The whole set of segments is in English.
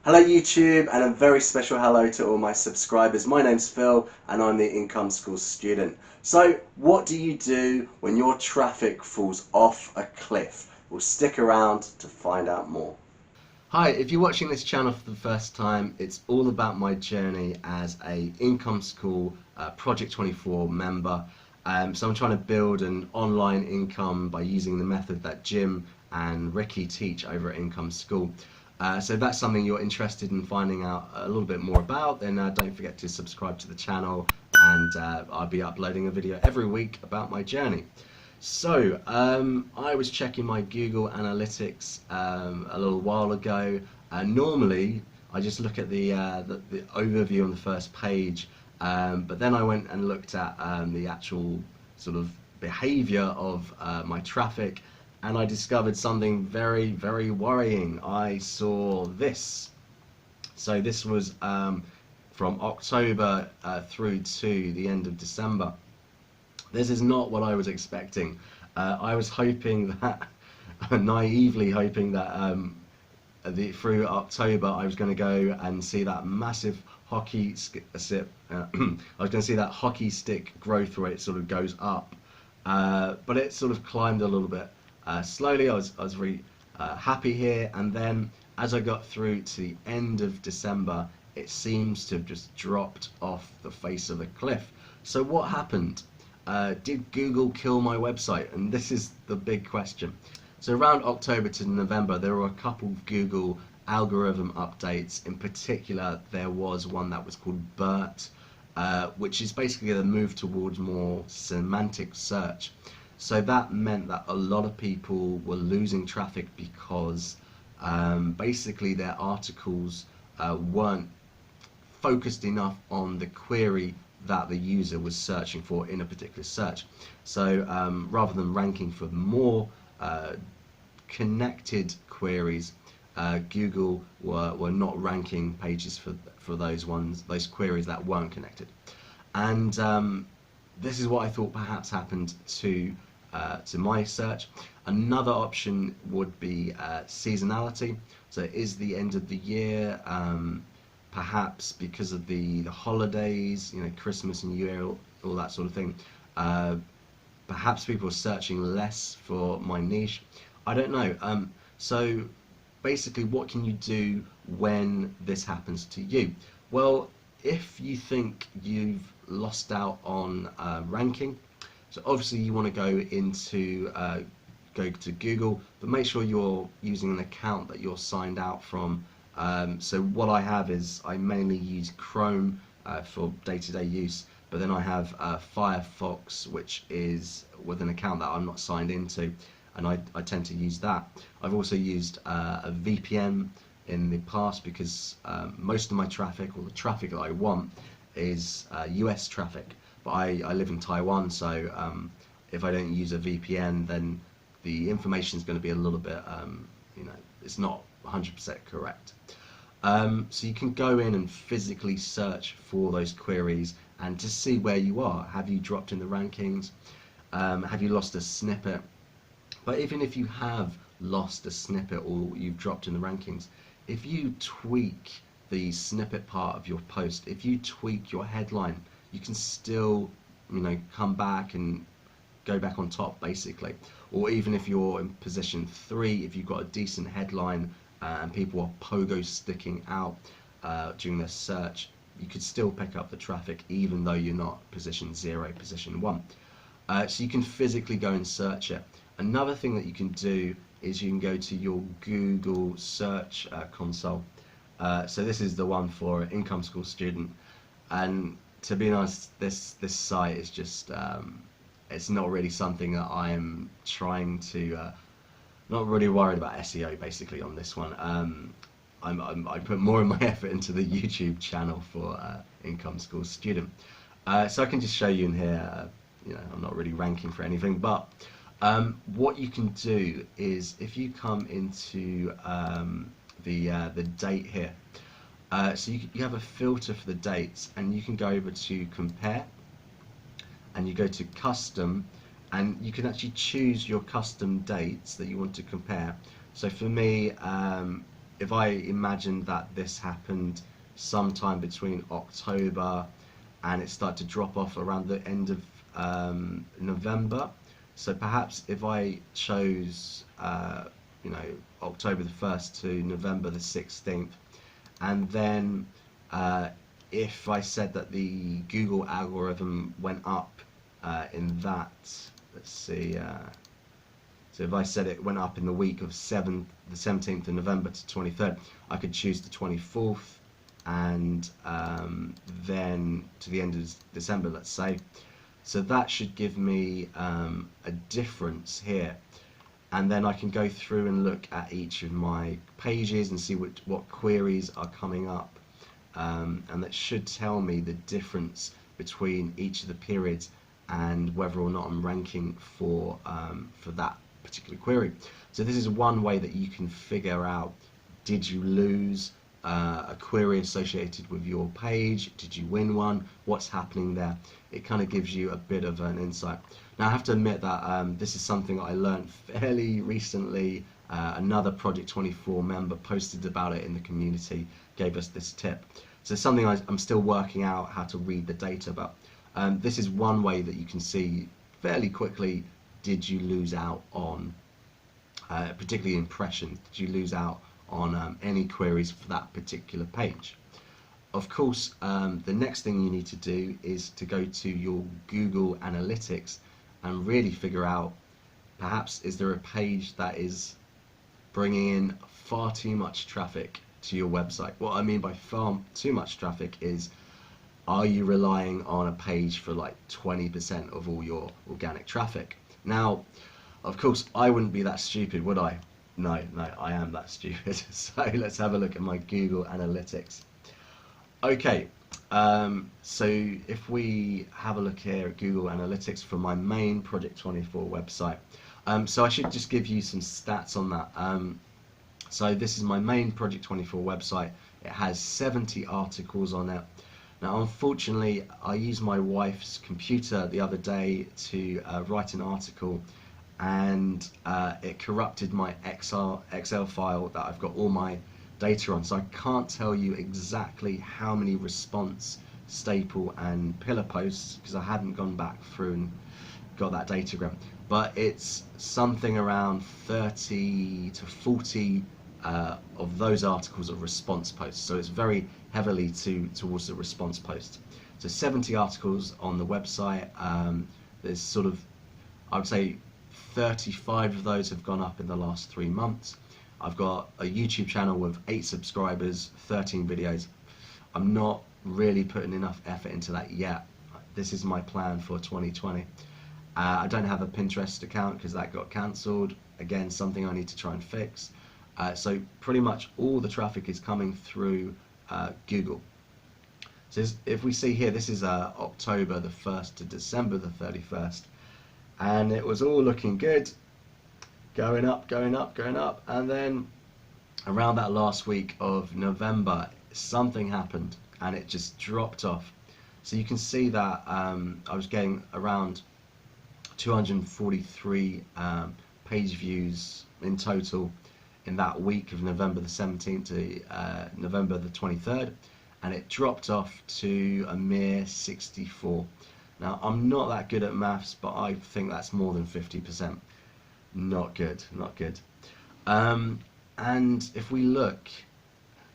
Hello YouTube, and a very special hello to all my subscribers. My name's Phil and I'm the Income School student. So what do you do when your traffic falls off a cliff? We'll stick around to find out more. Hi, if you're watching this channel for the first time, it's all about my journey as a Income School Project 24 member. So I'm trying to build an online income by using the method that Jim and Ricky teach over at Income School. So if that's something you're interested in finding out a little bit more about, then don't forget to subscribe to the channel, and I'll be uploading a video every week about my journey. So I was checking my Google Analytics a little while ago. Normally I just look at the overview on the first page, but then I went and looked at the actual sort of behavior of my traffic, and I discovered something very, very worrying. I saw this. So this was from October through to the end of December. This is not what I was expecting. I was hoping that, naively hoping that through October I was going to go and see that massive hockey stick. I was going to see that hockey stick growth rate sort of goes up, but it sort of climbed a little bit slowly. I was very happy here, and then as I got through to the end of December, it seems to have just dropped off the face of the cliff. So what happened? Did Google kill my website? And this is the big question. So around October to November, there were a couple of Google algorithm updates. In particular, there was one that was called BERT, which is basically the move towards more semantic search. So that meant that a lot of people were losing traffic because basically their articles weren't focused enough on the query that the user was searching for in a particular search. So rather than ranking for more connected queries, Google were not ranking pages for those queries that weren't connected. And this is what I thought perhaps happened to my search. Another option would be seasonality. So it is the end of the year. Perhaps because of the holidays, Christmas and New Year, all that sort of thing. Perhaps people are searching less for my niche. I don't know. So basically, what can you do when this happens to you? Well, if you think you've lost out on ranking, so obviously you want to go to Google, but make sure you're using an account that you're signed out from. So what I have is I mainly use Chrome for day-to-day use, but then I have Firefox, which is with an account that I'm not signed into, and I tend to use that. I've also used a VPN in the past because most of my traffic, or the traffic that I want, is US traffic, but I live in Taiwan, so if I don't use a VPN, then the information is going to be a little bit, it's not 100% correct. So you can go in and physically search for those queries and to see where you are. Have you dropped in the rankings? Have you lost a snippet? But even if you have lost a snippet or you've dropped in the rankings, if you tweak the snippet part of your post, if you tweak your headline, you can still come back and go back on top, basically. Or even if you're in position 3, if you've got a decent headline and people are pogo sticking out during their search, you could still pick up the traffic even though you're not position 0, position 1. So you can physically go and search it. Another thing that you can do is you can go to your Google search console. So this is the one for Income School student, and to be honest, this site is just it's not really something that I am trying to, not really worried about SEO basically on this one. I put more of my effort into the YouTube channel for Income School student. So I can just show you in here, I'm not really ranking for anything, but what you can do is if you come into the date here, so you have a filter for the dates, and you can go over to compare, and you go to custom, and you can actually choose your custom dates that you want to compare. So for me, if I imagined that this happened sometime between October and it started to drop off around the end of November, so perhaps if I chose you know, October the 1st to November the 16th, and then if I said that the Google algorithm went up in that, let's see, so if I said it went up in the week of the 17th of November to 23rd, I could choose the 24th, and then to the end of December, let's say. So that should give me a difference here. And then I can go through and look at each of my pages and see what queries are coming up. And that should tell me the difference between each of the periods and whether or not I'm ranking for that particular query. So this is one way that you can figure out, did you lose a query associated with your page? Did you win one? What's happening there? It kind of gives you a bit of an insight. Now I have to admit that this is something that I learned fairly recently. Another Project 24 member posted about it in the community, gave us this tip. So it's something I'm still working out how to read the data, but this is one way that you can see fairly quickly, did you lose out on, particularly impressions, did you lose out on any queries for that particular page. Of course, the next thing you need to do is to go to your Google Analytics and really figure out, perhaps is there a page that is bringing in far too much traffic to your website. What I mean by far too much traffic is, are you relying on a page for like 20% of all your organic traffic? Now, of course, I wouldn't be that stupid, would I? No, I am that stupid. So let's have a look at my Google Analytics. Okay, so if we have a look here at Google Analytics for my main Project 24 website, so I should just give you some stats on that. So this is my main Project 24 website. It has 70 articles on it. Now, unfortunately, I used my wife's computer the other day to write an article, and it corrupted my Excel file that I've got all my data on. So I can't tell you exactly how many response, staple, and pillar posts, because I hadn't gone back through and got that datagram. But it's something around 30 to 40 of those articles are response posts. So it's very heavily towards the response post. So 70 articles on the website. There's sort of, I would say 35 of those have gone up in the last 3 months. I've got a YouTube channel with 8 subscribers, 13 videos. I'm not really putting enough effort into that yet. This is my plan for 2020. I don't have a Pinterest account because that got cancelled. Again, something I need to try and fix. So pretty much all the traffic is coming through Google. So if we see here, this is October the 1st to December the 31st. And it was all looking good. Going up, going up, going up. And then around that last week of November, something happened and it just dropped off. So you can see that I was getting around 243 page views in total in that week of November the 17th to November the 23rd, and it dropped off to a mere 64. Now, I'm not that good at maths, but I think that's more than 50%. Not good, not good. And if we look,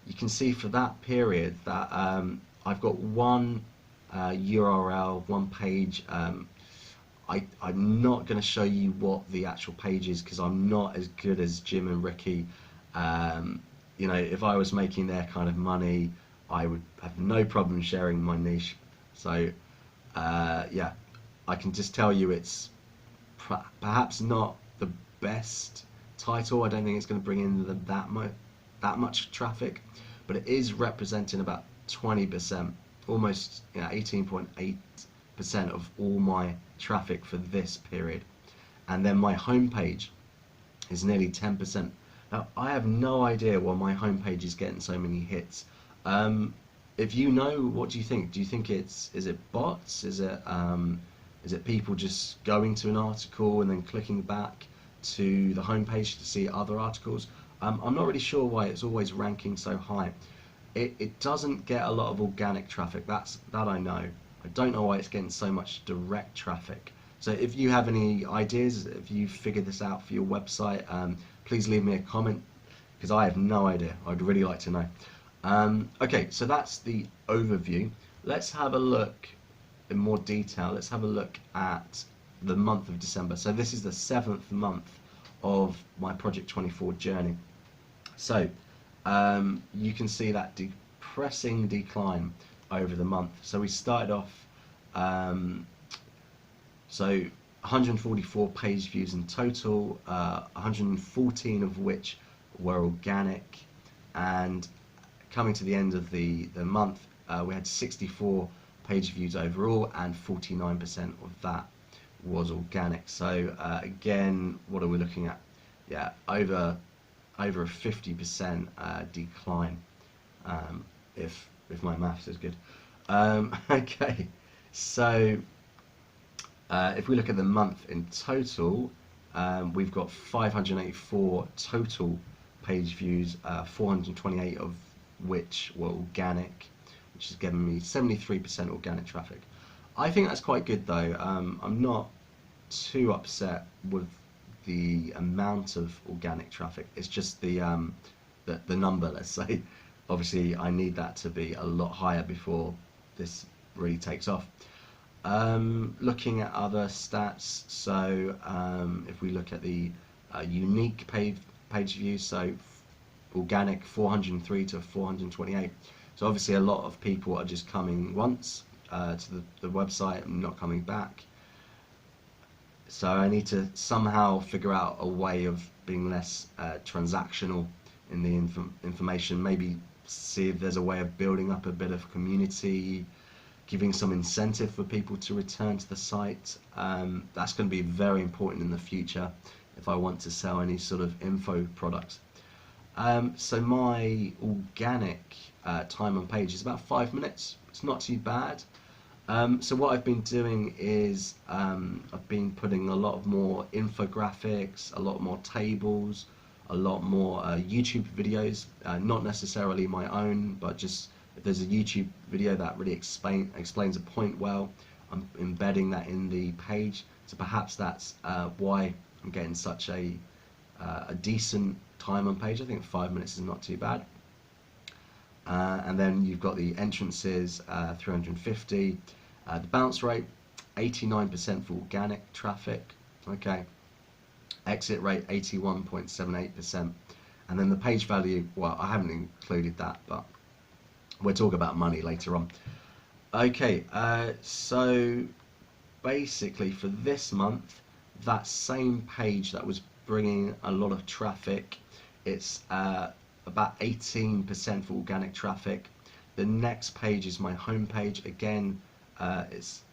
you can see for that period that I've got one URL, one page. I'm not going to show you what the actual page is because I'm not as good as Jim and Ricky. You know, if I was making their kind of money, I would have no problem sharing my niche. So yeah, I can just tell you it's perhaps not the best title. I don't think it's going to bring in that much traffic, but it is representing about 20%, almost 18.8% of all my traffic for this period. And then my homepage is nearly 10%. Now, I have no idea why my homepage is getting so many hits. If you know, what do you think? Do you think is it bots? Is it people just going to an article and then clicking back to the homepage to see other articles? I'm not really sure why it's always ranking so high. It doesn't get a lot of organic traffic, that I know. I don't know why it's getting so much direct traffic. So if you have any ideas, if you figured this out for your website, please leave me a comment, because I have no idea. I'd really like to know. Okay, so that's the overview. Let's have a look in more detail. Let's have a look at the month of December. So this is the 7th month of my Project 24 journey. So you can see that depressing decline over the month. So we started off, so 144 page views in total, 114 of which were organic, and coming to the end of the month, we had 64 page views overall, and 49% of that was organic. So again, what are we looking at? Yeah, over a 50% decline, if my maths is good. Okay, so if we look at the month in total, we've got 584 total page views, 428 of which were organic, which is giving me 73% organic traffic. I think that's quite good though. I'm not too upset with the amount of organic traffic. It's just the number, let's say. Obviously I need that to be a lot higher before this really takes off. Looking at other stats, so if we look at the unique page views, so organic 403 to 428. So obviously a lot of people are just coming once to the website and not coming back. So I need to somehow figure out a way of being less transactional in the information. Maybe see if there's a way of building up a bit of community, giving some incentive for people to return to the site. That's going to be very important in the future if I want to sell any sort of info products. So my organic time on page is about 5 minutes. It's not too bad. So what I've been doing is I've been putting a lot more infographics, a lot more tables, a lot more YouTube videos, not necessarily my own, but just if there's a YouTube video that really explains a point well, I'm embedding that in the page. So perhaps that's why I'm getting such a decent time on page. I think 5 minutes is not too bad. And then you've got the entrances, 350, the bounce rate 89% for organic traffic, okay, exit rate 81.78%, and then the page value, well, I haven't included that, but we'll talk about money later on. Okay, so basically for this month, that same page that was bringing a lot of traffic, it's about 18% for organic traffic. The next page is my home page. Again, it's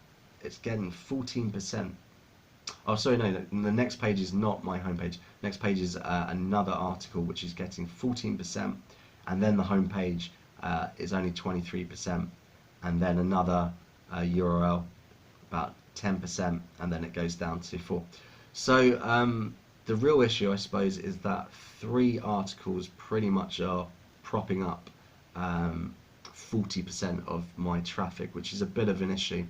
getting 14%. Oh, sorry, no, the next page is not my home page. Next page is another article which is getting 14%, and then the home page is only 23%, and then another URL about 10%, and then it goes down to 4. So the real issue, I suppose, is that 3 articles pretty much are propping up 40% of my traffic, which is a bit of an issue.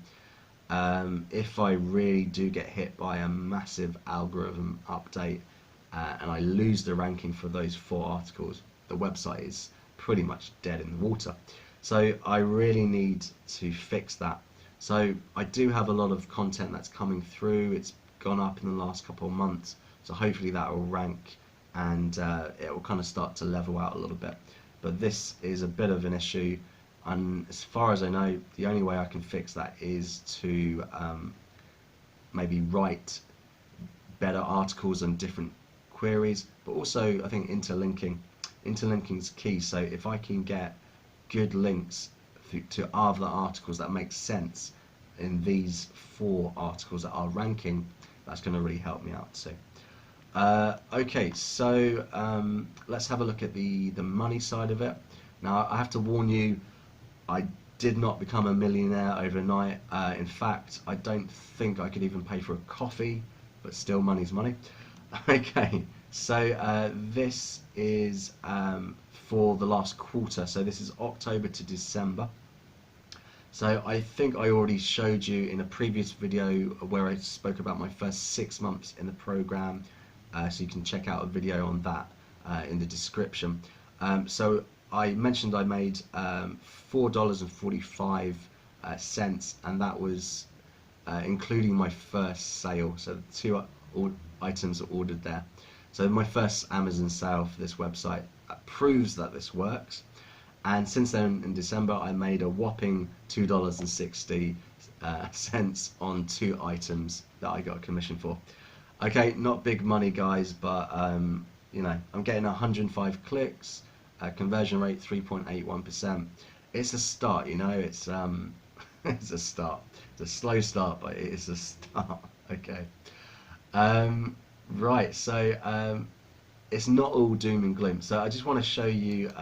If I really do get hit by a massive algorithm update and I lose the ranking for those 4 articles, the website is pretty much dead in the water. So I really need to fix that. So I do have a lot of content that's coming through. It's gone up in the last couple of months. So hopefully that will rank, and it will kind of start to level out a little bit. But this is a bit of an issue, and as far as I know, the only way I can fix that is to maybe write better articles on different queries, but also I think interlinking. Interlinking is key. So if I can get good links to other articles that make sense in these 4 articles that are ranking, that's going to really help me out too. Okay, so let's have a look at the money side of it. Now, I have to warn you, I did not become a millionaire overnight. In fact, I don't think I could even pay for a coffee, but still, money's money. Okay, So this is for the last quarter. So this is October to December. So I think I already showed you in a previous video where I spoke about my first 6 months in the program. So you can check out a video on that in the description. So I mentioned I made $4.45, and that was including my first sale. So the two items are ordered there. So my first Amazon sale for this website proves that this works. And since then, in December, I made a whopping $2.60 on 2 items that I got a commission for. Okay, not big money, guys, but you know, I'm getting 105 clicks, conversion rate 3.81%. It's a start, you know. It's it's a start. It's a slow start, but it is a start. Okay. Right. So it's not all doom and gloom. So I just want to show you.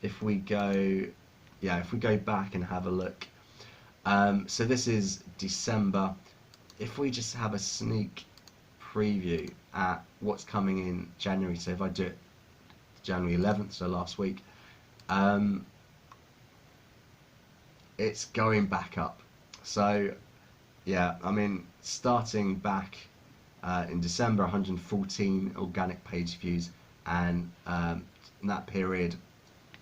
If we go back and have a look, so this is December. If we just have a sneak preview at what's coming in January, so if I do it January 11th, so last week, it's going back up. So yeah, I mean, starting back in December, 114 organic page views, and in that period,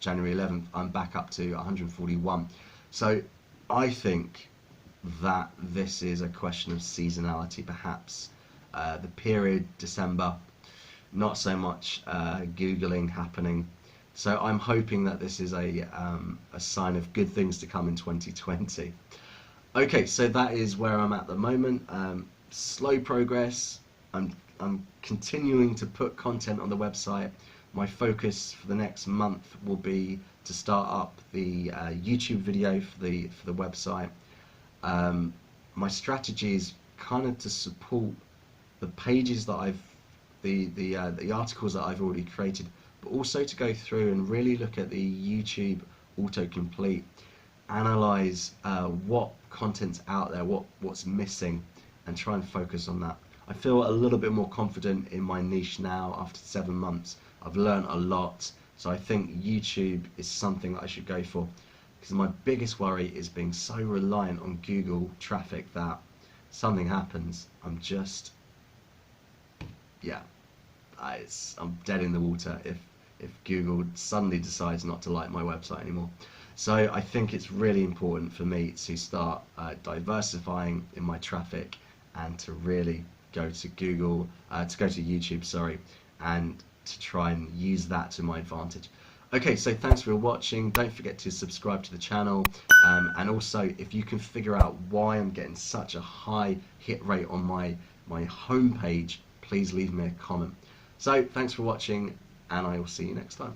January 11th, I'm back up to 141. So I think that this is a question of seasonality, perhaps. The period December, not so much Googling happening. So I'm hoping that this is a sign of good things to come in 2020. Okay, so that is where I'm at the moment. Slow progress. I'm continuing to put content on the website. My focus for the next month will be to start up the YouTube video for the website. My strategy is kind of to support the pages that the articles that I've already created, but also to go through and really look at the YouTube autocomplete, analyze what content's out there, what's missing, and try and focus on that. I feel a little bit more confident in my niche now after 7 months. I've learned a lot, so I think YouTube is something that I should go for, because my biggest worry is being so reliant on Google traffic that something happens, I'm just, yeah, I'm dead in the water if Google suddenly decides not to like my website anymore. So I think it's really important for me to start diversifying in my traffic, and to really go to YouTube, sorry, and to try and use that to my advantage. Okay, so thanks for watching. Don't forget to subscribe to the channel, and also if you can figure out why I'm getting such a high hit rate on my homepage, please leave me a comment. So thanks for watching, and I will see you next time.